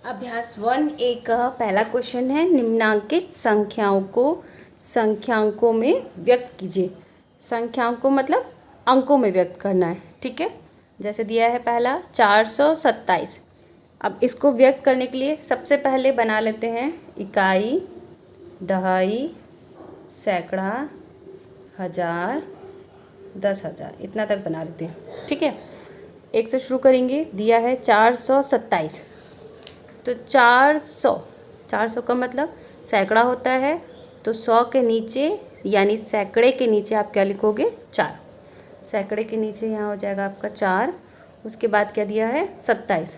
अभ्यास 1A का पहला क्वेश्चन है, निम्नांकित संख्याओं को संख्यांकों में व्यक्त कीजिए। संख्याओं को मतलब अंकों में व्यक्त करना है, ठीक है। जैसे दिया है पहला 427। अब इसको व्यक्त करने के लिए सबसे पहले बना लेते हैं इकाई, दहाई, सैकड़ा, हज़ार, 10,000, इतना तक बना लेते हैं, ठीक है। एक से शुरू करेंगे। दिया है 427, तो 400 का मतलब सैकड़ा होता है, तो 100 के नीचे यानी सैकड़े के नीचे आप क्या लिखोगे? 4। सैकड़े के नीचे यहाँ हो जाएगा आपका 4। उसके बाद क्या दिया है? 27।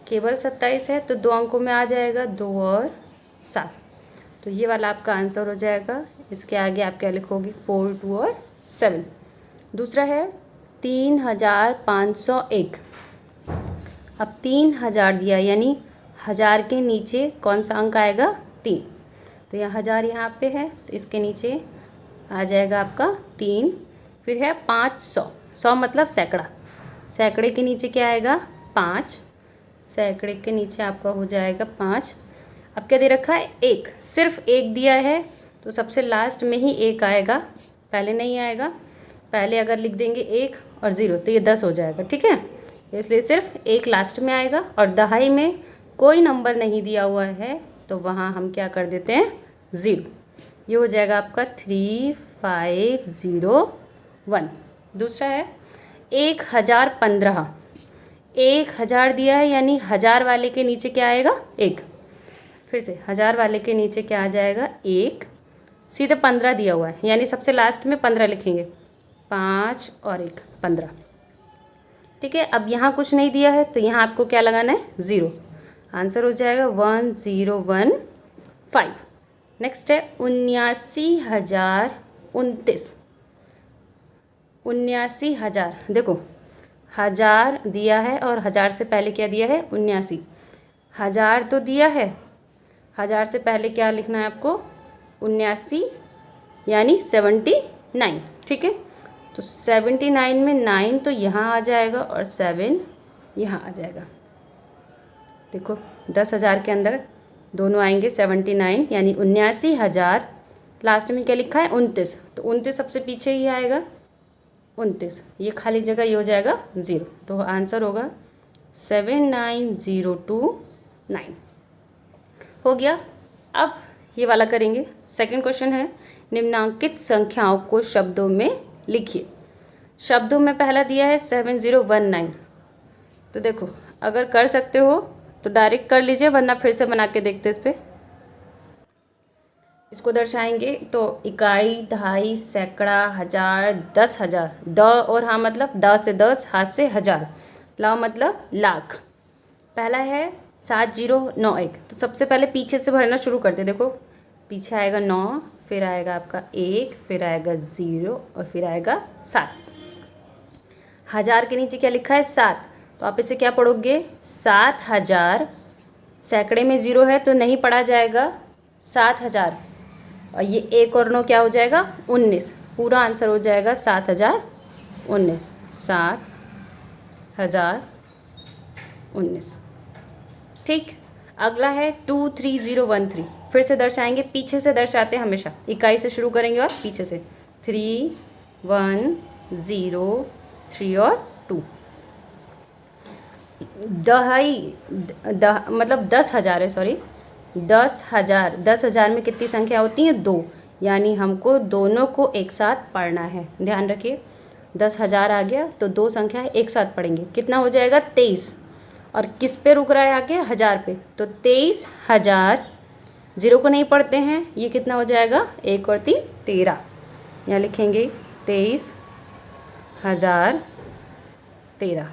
केवल 27 है तो 2 अंकों में आ जाएगा, 2 और 7। तो ये वाला आपका आंसर हो जाएगा। इसके आगे आप क्या लिखोगे? 4, 2 और 7। दूसरा है 3501। अब 3000 दिया यानी 1000 के नीचे कौन सा अंक आएगा? 3। तो यहाँ 1000 यहाँ पे है, तो इसके नीचे आ जाएगा आपका 3। फिर है 500। 100 मतलब सैकड़ा। सैकड़े के नीचे क्या आएगा? 5। सैकड़े के नीचे आपका हो जाएगा 5। अब क्या दे रखा है? 1। सिर्फ 1 दिया है तो सबसे लास्ट में ही 1 आएगा, पहले नहीं आएगा। पहले अगर लिख देंगे 1 और 0 तो ये 10 हो जाएगा, ठीक है। इसलिए सिर्फ 1 लास्ट में आएगा। और दहाई में कोई नंबर नहीं दिया हुआ है तो वहाँ हम क्या कर देते हैं? 0। ये हो जाएगा आपका 3501। दूसरा है 1015। 1000 दिया है यानी 1000 वाले के नीचे क्या आएगा? 1। फिर से 1000 वाले के नीचे क्या आ जाएगा? 1। सीधे 15 दिया हुआ है यानी सबसे लास्ट में 15 लिखेंगे। 5 और 1, 15, ठीक है। अब यहाँ कुछ नहीं दिया है तो यहाँ आपको क्या लगाना है? 0। आंसर हो जाएगा 1015। नेक्स्ट है 79,029। 79,000, देखो 1000 दिया है और 1000 से पहले क्या दिया है? 79। 1000 तो दिया है, 1000 से पहले क्या लिखना है आपको? 79 यानी 79, ठीक है। तो 79 में 9 तो यहाँ आ जाएगा और 7 यहाँ आ जाएगा। देखो 10,000 के अंदर दोनों आएंगे 79 यानी 79,000। लास्ट में क्या लिखा है? 29, तो 29 सबसे पीछे ही आएगा, 29। ये खाली जगह ये हो जाएगा 0। तो आंसर होगा 79029। हो गया। अब ये वाला करेंगे। सेकंड क्वेश्चन है, निम्नांकित संख्याओं को शब्दों में लिखिए। शब्दों में पहला दिया है 7019। तो देखो अगर कर सकते हो तो डायरेक्ट कर लीजिए, वरना फिर से बना के देखते इस पर। इसको दर्शाएंगे तो इकाई, दहाई, सैकड़ा, हज़ार, 10,000। द और हाँ मतलब द से 10, हाथ से 1000, ला मतलब लाख। पहला है 7091। तो सबसे पहले पीछे से भरना शुरू करते। देखो पीछे आएगा 9, फिर आएगा आपका 1, फिर आएगा 0 और फिर आएगा 7। 1000 के नीचे क्या लिखा है? 7। तो आप इसे क्या पढ़ोगे? 7000। सैकड़े में 0 है तो नहीं पढ़ा जाएगा, 7000। और ये 1 और 9 क्या हो जाएगा? 19। पूरा आंसर हो जाएगा 7019। 7019, ठीक। अगला है 23013। फिर से दर्शाएंगे, पीछे से दर्शाते हैं हमेशा। इकाई से शुरू करेंगे और पीछे से 3, 1, 0, 3 और 2। दहाई मतलब 10,000 है, सॉरी 10,000। 10,000 में कितनी संख्या होती है? 2। यानी हमको दोनों को एक साथ पढ़ना है, ध्यान रखिए। 10,000 आ गया तो 2 संख्या एक साथ पढ़ेंगे। कितना हो जाएगा? 23। और किस पे रुक रहा है आगे? 1000 पे, तो 23,000। 0 को नहीं पढ़ते हैं, ये कितना हो जाएगा? 1 और 3, 13। यहाँ लिखेंगे 23,013।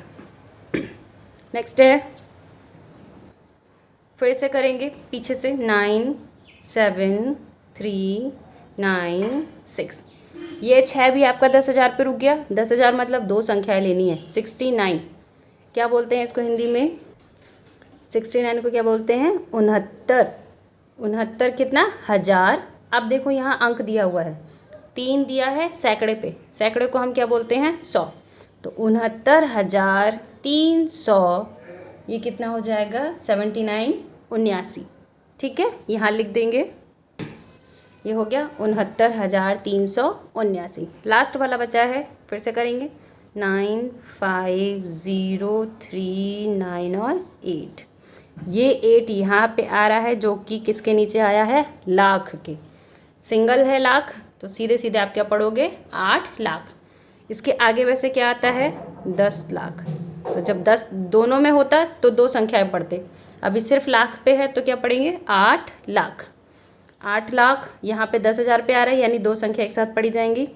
नेक्स्ट है, फिर से करेंगे पीछे से 9, 7, 3, 9, 6। ये 6 भी आपका 10,000 पे रुक गया। 10,000 मतलब 2 संख्याएं लेनी है। 69 क्या बोलते हैं इसको हिंदी में? 69 को क्या बोलते हैं? 69। 69 कितना? 1000। अब देखो यहाँ अंक दिया हुआ है, 3 दिया है सैकड़े पे। सैकड़े को हम क्या बोलते हैं? 100। तो 69,300 ये कितना हो जाएगा 79 79। ठीक है, यहाँ लिख देंगे। ये हो गया 69,379। लास्ट वाला बचा है, फिर से करेंगे 95039 और 8। ये 8 यहाँ पे आ रहा है जो कि किसके नीचे आया है, लाख के। सिंगल है लाख, तो सीधे सीधे आप क्या पढ़ोगे 8 लाख। इसके आगे वैसे क्या आता है 10 लाख। तो जब 10 दोनों में होता तो 2 संख्याएं पढ़ते, अभी सिर्फ लाख पे है तो क्या पढ़ेंगे 8 लाख। 8 लाख यहाँ पे 10,000 पे आ रहा है, यानी 2 संख्या एक साथ पढ़ी जाएंगी।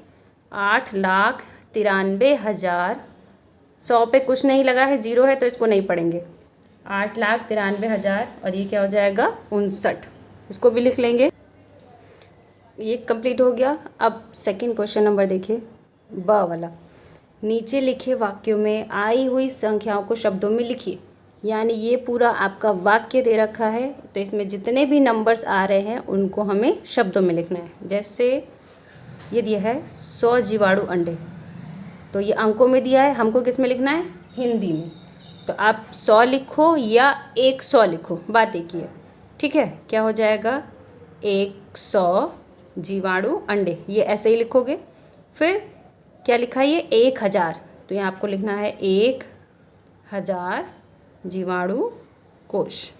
8,93,000। 100 पे कुछ नहीं लगा है, 0 है तो इसको नहीं पढ़ेंगे। 8,93,000 और ये क्या हो जाएगा 59। इसको भी लिख लेंगे। ये कंप्लीट हो गया। अब सेकंड क्वेश्चन नंबर देखिए, ब वाला। नीचे लिखे वाक्यों में आई हुई संख्याओं को शब्दों में लिखिए। यानी ये पूरा आपका वाक्य दे रखा है, तो इसमें जितने भी नंबर्स आ रहे हैं उनको हमें शब्दों में लिखना है। जैसे ये दिया है 100 जीवाणु अंडे, तो ये अंकों में दिया है, हमको किस में लिखना है हिंदी में। तो आप 100 लिखो या 100 लिखो, बात एक ही है। ठीक है, क्या हो जाएगा 100 जीवाणु अंडे, ये ऐसे ही लिखोगे। फिर क्या लिखा है ये 1000, तो यहाँ आपको लिखना है 1000 जीवाणु कोश।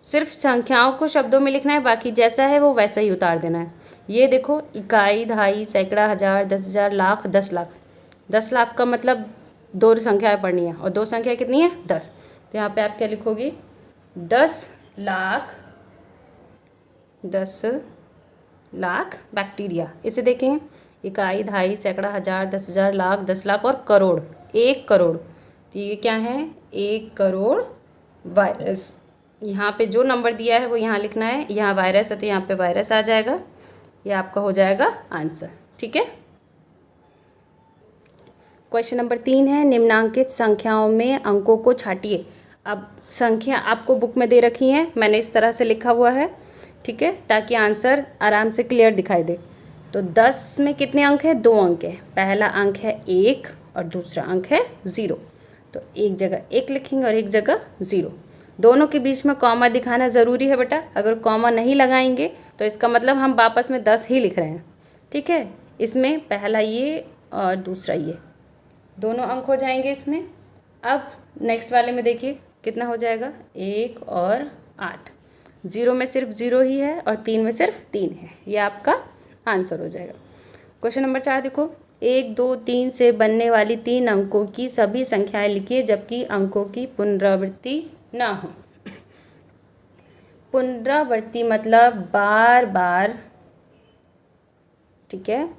सिर्फ संख्याओं को शब्दों में लिखना है, बाकी जैसा है वो वैसा ही उतार देना है। ये देखो इकाई, दहाई, सैकड़ा, हजार, 10,000, लाख, 10 लाख। 10 लाख का मतलब 2 संख्याएं पढ़नी है, और 2 संख्या कितनी है 10। तो यहाँ पे आप क्या लिखोगे 10 लाख, 10 लाख बैक्टीरिया। इसे देखें इकाई, दहाई, सैकड़ा, हजार, 10,000, लाख, 10 लाख और करोड़, 1 करोड़। तो ये क्या है 1 करोड़ वायरस। यहाँ पे जो नंबर दिया है वो यहाँ लिखना है, यहाँ वायरस है तो यहाँ पे वायरस आ जाएगा। ये आपका हो जाएगा आंसर। ठीक है, क्वेश्चन नंबर 3 है निम्नांकित संख्याओं में अंकों को छांटिए। अब संख्या आपको बुक में दे रखी हैं, मैंने इस तरह से लिखा हुआ है। ठीक है, ताकि आंसर आराम से क्लियर दिखाई दे। तो 10 में कितने अंक है 2 अंक है। पहला अंक है 1 और दूसरा अंक है 0। तो एक जगह 1 लिखेंगे और एक जगह 0। दोनों के बीच में कॉमा दिखाना ज़रूरी है बेटा। अगर कॉमा नहीं लगाएंगे तो इसका मतलब हम वापस में 10 ही लिख रहे हैं। ठीक है, इसमें पहला ये और दूसरा ये, दोनों अंक हो जाएंगे इसमें। अब नेक्स्ट वाले में देखिए कितना हो जाएगा 1 और 8। 0 में सिर्फ 0 ही है और 3 में सिर्फ 3 है। ये आपका आंसर हो जाएगा। क्वेश्चन नंबर 4 देखो, 1, 2, 3 से बनने वाली 3 अंकों की सभी संख्याएं लिखिए जबकि अंकों की पुनरावृत्ति ना हो। पुनरावृत्ति मतलब बार बार। ठीक है,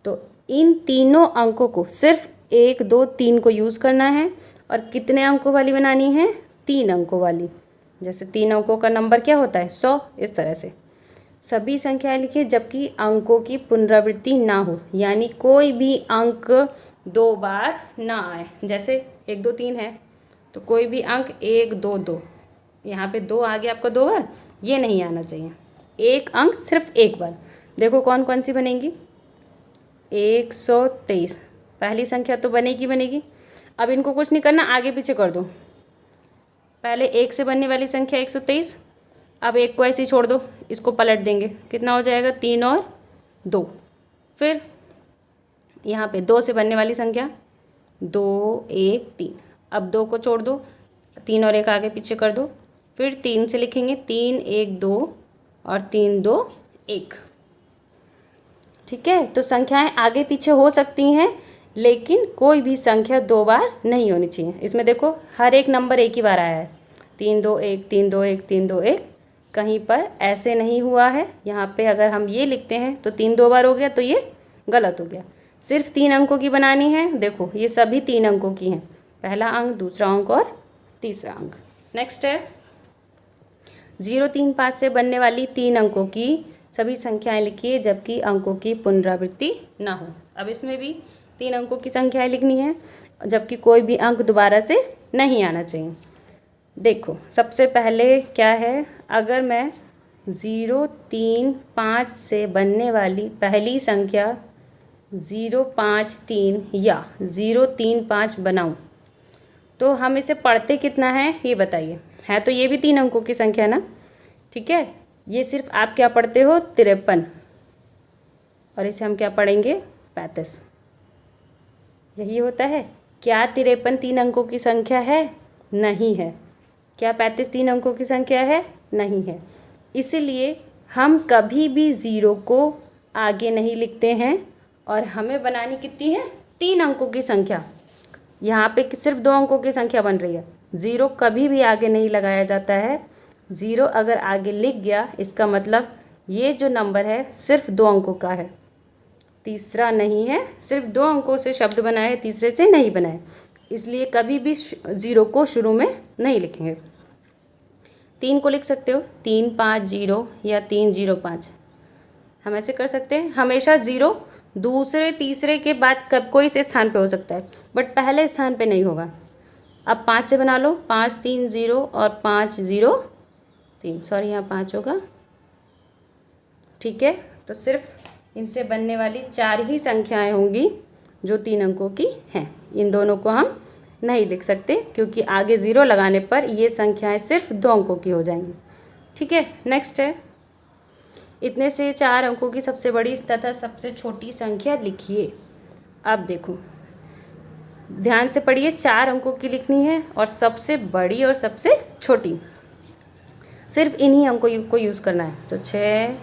तो इन तीनों अंकों को सिर्फ 1, 2, 3 को यूज़ करना है। और कितने अंकों वाली बनानी है 3 अंकों वाली। जैसे 3 अंकों का नंबर क्या होता है 100, इस तरह से सभी संख्याएं लिखिए जबकि अंकों की पुनरावृत्ति ना हो, यानी कोई भी अंक 2 बार ना आए। जैसे 1, 2, 3 है तो कोई भी अंक 1, 2, 2, यहाँ पे 2 आ गया आपका 2 बार, ये नहीं आना चाहिए। एक अंक सिर्फ 1 बार। देखो कौन कौन सी बनेगी 123, पहली संख्या तो बनेगी। अब इनको कुछ नहीं करना, आगे पीछे कर दो। पहले 1 से बनने वाली संख्या 123, अब 1 को ऐसे ही छोड़ दो, इसको पलट देंगे, कितना हो जाएगा 3 और 2। फिर यहाँ पे 2 से बनने वाली संख्या 2, 1, 3, अब 2 को छोड़ दो, 3 और 1 आगे पीछे कर दो। फिर 3 से लिखेंगे 3, 1, 2 और 3, 2, 1। ठीक है, तो संख्याएं आगे पीछे हो सकती हैं लेकिन कोई भी संख्या 2 बार नहीं होनी चाहिए। इसमें देखो हर एक नंबर एक ही बार आया है, 3, 2, 1, 3, 2, 1, 3, 2, 1। कहीं पर ऐसे नहीं हुआ है। यहाँ पे अगर हम ये लिखते हैं तो 3 2 बार हो गया, तो ये गलत हो गया। सिर्फ 3 अंकों की बनानी है। देखो ये सभी 3 अंकों की हैं, पहला अंक, दूसरा अंक और तीसरा अंक। नेक्स्ट है 0, 3, 5 से बनने वाली 3 अंकों की सभी संख्याएं लिखिए जबकि अंकों की पुनरावृत्ति ना हो। अब इसमें भी 3 अंकों की संख्याएं लिखनी है जबकि कोई भी अंक दोबारा से नहीं आना चाहिए। देखो सबसे पहले क्या है, अगर मैं 0, 3, 5 से बनने वाली पहली संख्या 0, 5, 3 या 0, 3, 5 बनाऊँ तो हम इसे पढ़ते कितना है ये बताइए। है तो ये भी 3 अंकों की संख्या ना, ठीक है। ये सिर्फ आप क्या पढ़ते हो 53, और इसे हम क्या पढ़ेंगे 35। यही होता है। क्या 53 3 अंकों की संख्या है? नहीं है। क्या 35 3 अंकों की संख्या है? नहीं है। इसीलिए हम कभी भी ज़ीरो को आगे नहीं लिखते हैं, और हमें बनानी कितनी है 3 अंकों की संख्या। यहाँ पे सिर्फ 2 अंकों की संख्या बन रही है। ज़ीरो कभी भी आगे नहीं लगाया जाता है। ज़ीरो अगर आगे लिख गया इसका मतलब ये जो नंबर है सिर्फ 2 अंकों का है, तीसरा नहीं है। सिर्फ 2 अंकों से शब्द बनाए, तीसरे से नहीं बनाए, इसलिए कभी भी ज़ीरो को शुरू में नहीं लिखेंगे। 3 को लिख सकते हो 3 5 0 या 3 0 5, हम ऐसे कर सकते हैं। हमेशा ज़ीरो दूसरे तीसरे के बाद कब कोई से स्थान पे हो सकता है, बट पहले स्थान पे नहीं होगा। अब 5 से बना लो, 5 3 0 और 5 0 3, सॉरी यहाँ 5 होगा, ठीक है। तो सिर्फ इनसे बनने वाली 4 ही संख्याएं होंगी जो 3 अंकों की हैं। इन दोनों को हम नहीं लिख सकते क्योंकि आगे ज़ीरो लगाने पर ये संख्याएं सिर्फ 2 अंकों की हो जाएंगी, ठीक है। नेक्स्ट है, इतने से 4 अंकों की सबसे बड़ी तथा सबसे छोटी संख्या लिखिए। अब देखो ध्यान से पढ़िए, 4 अंकों की लिखनी है और सबसे बड़ी और सबसे छोटी, सिर्फ इन्हीं अंकों को यूज़ करना है। तो 6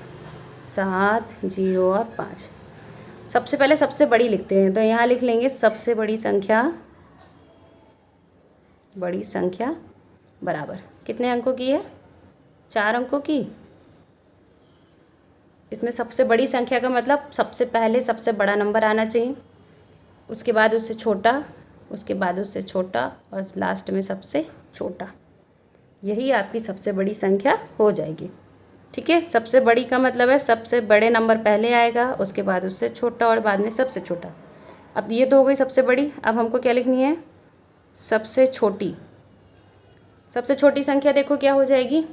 7 0 और 5। सबसे पहले सबसे बड़ी लिखते हैं, तो यहाँ लिख लेंगे सबसे बड़ी संख्या बराबर कितने अंकों की है 4 अंकों की। इसमें सबसे बड़ी संख्या का मतलब सबसे पहले सबसे बड़ा नंबर आना चाहिए, उसके बाद उससे छोटा, उसके बाद उससे छोटा और लास्ट में सबसे छोटा। यही आपकी सबसे बड़ी संख्या हो जाएगी, ठीक है। सबसे बड़ी का मतलब है सबसे बड़े नंबर पहले आएगा, उसके बाद उससे छोटा और बाद में सबसे छोटा। अब ये तो हो गई सबसे बड़ी। अब हमको क्या लिखनी है सबसे छोटी। सबसे छोटी संख्या देखो क्या हो जाएगी।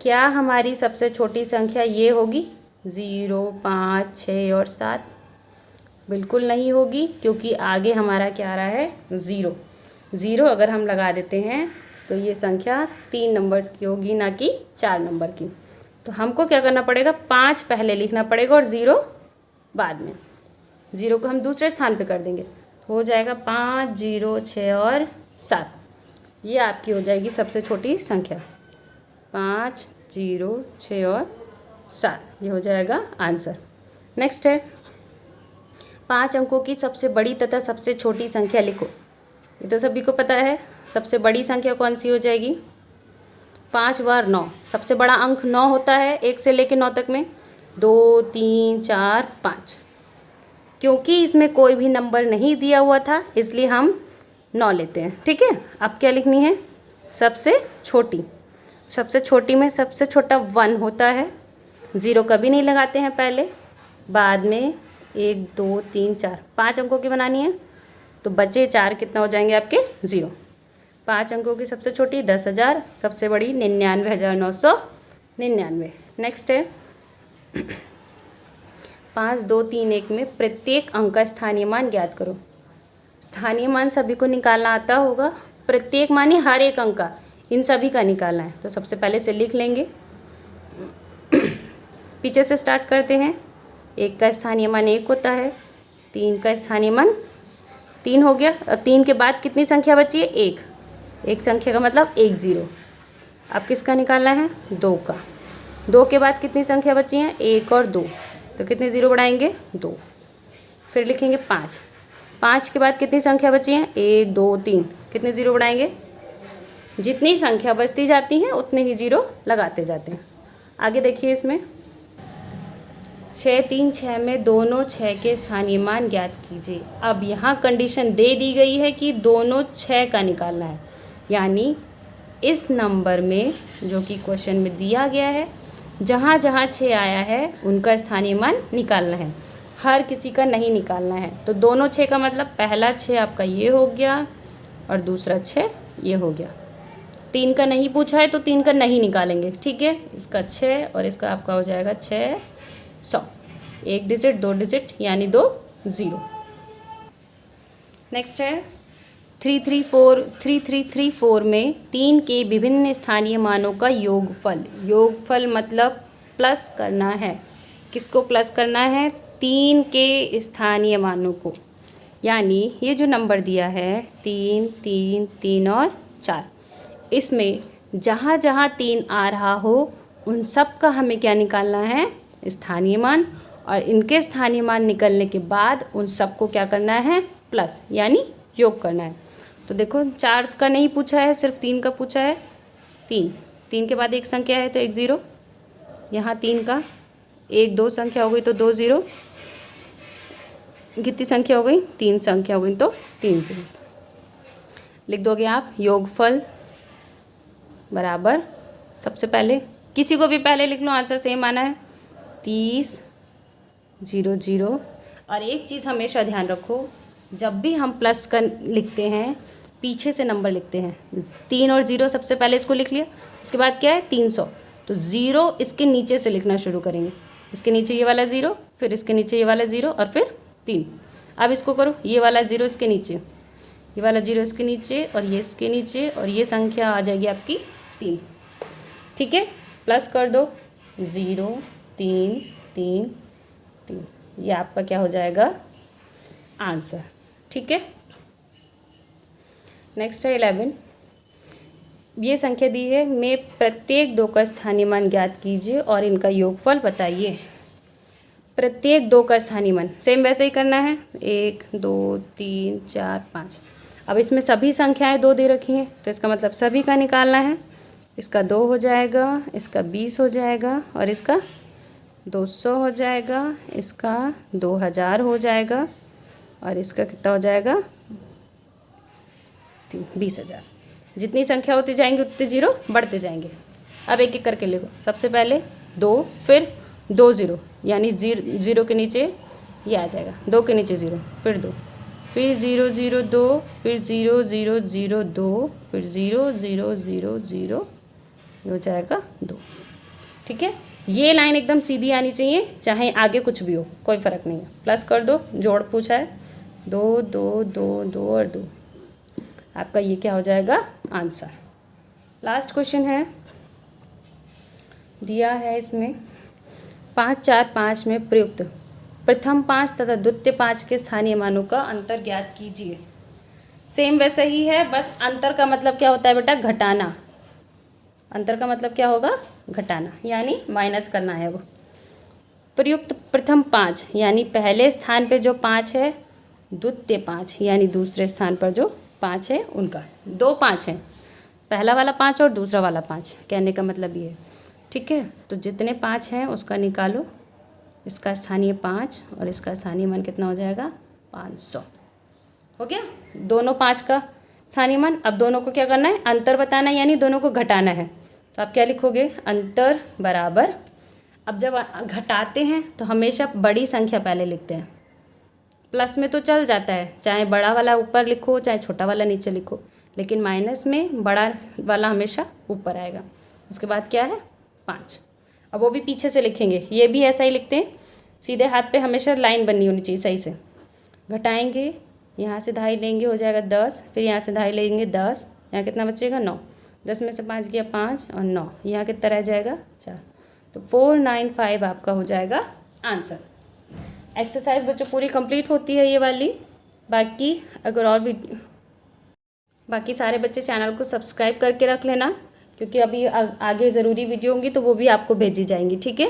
क्या हमारी सबसे छोटी संख्या ये होगी 0 5 6 और 7? बिल्कुल नहीं होगी, क्योंकि आगे हमारा क्या आ रहा है ज़ीरो। ज़ीरो अगर हम लगा देते हैं तो ये संख्या 3 नंबर्स की होगी, ना कि 4 नंबर की। तो हमको क्या करना पड़ेगा 5 पहले लिखना पड़ेगा और 0 बाद में। 0 को हम दूसरे स्थान पे कर देंगे, हो जाएगा 5 0 6 और 7। ये आपकी हो जाएगी सबसे छोटी संख्या 5 0 6 और 7। ये हो जाएगा आंसर। नेक्स्ट है 5 अंकों की सबसे बड़ी तथा सबसे छोटी संख्या लिखो। ये तो सभी को पता है। सबसे बड़ी संख्या कौन सी हो जाएगी 5 बार 9। सबसे बड़ा अंक 9 होता है 1 से लेकर 9 तक में, 2 3 4 5। क्योंकि इसमें कोई भी नंबर नहीं दिया हुआ था इसलिए हम 9 लेते हैं, ठीक है। अब क्या लिखनी है सबसे छोटी। सबसे छोटी में सबसे छोटा 1 होता है, 0 कभी नहीं लगाते हैं पहले, बाद में 1 2 3 4 5 अंकों की बनानी है, तो बचे 4 कितना हो जाएंगे आपके 0। 5 अंकों की सबसे छोटी 10,000, सबसे बड़ी 99,999। नेक्स्ट है 5 2 3 1 में प्रत्येक अंक का स्थानीय मान ज्ञात करो। स्थानीय मान सभी को निकालना आता होगा, प्रत्येक मानी हर एक अंक का, इन सभी का निकालना है। तो सबसे पहले से लिख लेंगे, पीछे से स्टार्ट करते हैं। 1 का स्थानीय मान 1 होता है, 3 का स्थानीय मान 3 हो गया। और 3 के बाद कितनी संख्या बची है 1। एक संख्या का मतलब 1 0। अब किसका निकालना है 2 का। 2 के बाद कितनी संख्या बची है 1 और 2, तो कितने 0 बढ़ाएंगे 2। फिर लिखेंगे 5। 5 के बाद कितनी संख्या बची है 1 2 3, कितने 0 बढ़ाएंगे। जितनी संख्या बचती जाती है उतने ही 0 लगाते जाते हैं। आगे देखिए इसमें 6 3 6 में दोनों 6 के स्थानीय मान ज्ञात कीजिए। अब यहाँ कंडीशन दे दी गई है कि दोनों 6 का निकालना है, यानी इस नंबर में जो कि क्वेश्चन में दिया गया है जहाँ जहाँ 6 आया है उनका स्थानीय मान निकालना है, हर किसी का नहीं निकालना है। तो दोनों 6 का मतलब पहला 6 आपका ये हो गया और दूसरा 6 ये हो गया। 3 का नहीं पूछा है तो 3 का नहीं निकालेंगे, ठीक है। इसका 6 और इसका आपका हो जाएगा 600, 1 डिजिट 2 डिजिट यानी 2 0। नेक्स्ट है 3334 में 3 के विभिन्न स्थानीय मानों का योगफल मतलब प्लस करना है। किसको प्लस करना है? 3 के स्थानीय मानों को। यानी ये जो नंबर दिया है 3, 3, 3 और 4, इसमें जहाँ जहाँ 3 आ रहा हो उन सब का हमें क्या निकालना है? स्थानीय मान। और इनके स्थानीय मान निकलने के बाद उन सबको क्या करना है? प्लस यानी योग करना है। तो देखो 4 का नहीं पूछा है, सिर्फ 3 का पूछा है। 3 के बाद एक संख्या है तो एक 0, यहाँ 3 का 1 2 संख्या हो गई तो 2 0, कितनी संख्या हो गई? 3 संख्या हो गई तो 3 0। लिख दोगे आप योगफल बराबर, सबसे पहले किसी को भी पहले लिख लो, आंसर सेम आना है 30 0 0। और एक चीज़ हमेशा ध्यान रखो, जब भी हम प्लस कर लिखते हैं पीछे से नंबर लिखते हैं। 3 और 0 सबसे पहले इसको लिख लिया, उसके बाद क्या है 300, तो 0 इसके नीचे से लिखना शुरू करेंगे। इसके नीचे ये वाला 0, फिर इसके नीचे ये वाला 0 और फिर 3। अब इसको करो, ये वाला 0 इसके नीचे, ये वाला 0 इसके नीचे और ये इसके नीचे, और ये संख्या आ जाएगी आपकी 3। ठीक है, प्लस कर दो 0 3 3 3, ये आपका क्या हो जाएगा? आंसर। ठीक है, नेक्स्ट है 11। ये संख्या दी है, में प्रत्येक 2 का स्थानीय मान ज्ञात कीजिए और इनका योगफल बताइए। प्रत्येक 2 का स्थानीय मान सेम वैसे ही करना है, 1 2 3 4 5। अब इसमें सभी संख्याएं 2 दे रखी हैं तो इसका मतलब सभी का निकालना है। इसका 2 हो जाएगा, इसका 20 हो जाएगा और इसका 200 हो जाएगा, इसका 2000 हो जाएगा और इसका कितना हो जाएगा? 20,000। जितनी संख्या होती जाएंगी उतने 0 बढ़ते जाएंगे। अब एक एक करके लिखो, सबसे पहले 2, फिर 2 0, यानी 0 के नीचे ये आ जाएगा, 2 के नीचे 0, फिर 2, फिर 0 0 2, फिर 0 0 0 2, फिर 0 0 0 0, ये हो जाएगा 2। ठीक है, ये लाइन एकदम सीधी आनी चाहिए, चाहे आगे कुछ भी हो कोई फ़र्क नहीं है। प्लस कर दो, जोड़ पूछा है, 2 2 2 2 और 2, आपका ये क्या हो जाएगा? आंसर। लास्ट क्वेश्चन है, दिया है इसमें 5 4 5 में प्रयुक्त प्रथम 5 तथा द्वितीय 5 के स्थानीय मानों का अंतर ज्ञात कीजिए। सेम वैसा ही है, बस अंतर का मतलब क्या होता है बेटा? घटाना। अंतर का मतलब क्या होगा? घटाना, यानी माइनस करना है वो। प्रयुक्त प्रथम 5 यानी पहले स्थान पे जो 5 है, द्वितीय 5 यानी दूसरे स्थान पर जो 5 है उनका। 2 5 हैं, पहला वाला 5 और दूसरा वाला 5, कहने का मतलब ये है। ठीक है, तो जितने 5 हैं उसका निकालो, इसका स्थानीय 5 और इसका स्थानीय मान कितना हो जाएगा? 500। हो गया दोनों 5 का स्थानीय मान। अब दोनों को क्या करना है? अंतर बताना है, यानी दोनों को घटाना है। तो आप क्या लिखोगे? अंतर बराबर, अब जब घटाते हैं तो हमेशा बड़ी संख्या पहले लिखते हैं। प्लस में तो चल जाता है, चाहे बड़ा वाला ऊपर लिखो चाहे छोटा वाला नीचे लिखो, लेकिन माइनस में बड़ा वाला हमेशा ऊपर आएगा। उसके बाद क्या है? 5। अब वो भी पीछे से लिखेंगे, ये भी ऐसा ही लिखते हैं, सीधे हाथ पे हमेशा लाइन बननी होनी चाहिए सही से। घटाएंगे, यहाँ से 2.5 लेंगे हो जाएगा 10, फिर यहाँ से 2.5 लेंगे 10, यहाँ कितना बचेगा? 9। 10 में से 5 गया 5 और 9, यहाँ कितना रह जाएगा? 4। तो 495 आपका हो जाएगा आंसर। एक्सरसाइज बच्चों पूरी कंप्लीट होती है ये वाली। बाकी अगर और बाकी सारे बच्चे चैनल को सब्सक्राइब करके रख लेना, क्योंकि अभी आगे ज़रूरी वीडियो होंगी तो वो भी आपको भेजी जाएंगी। ठीक है।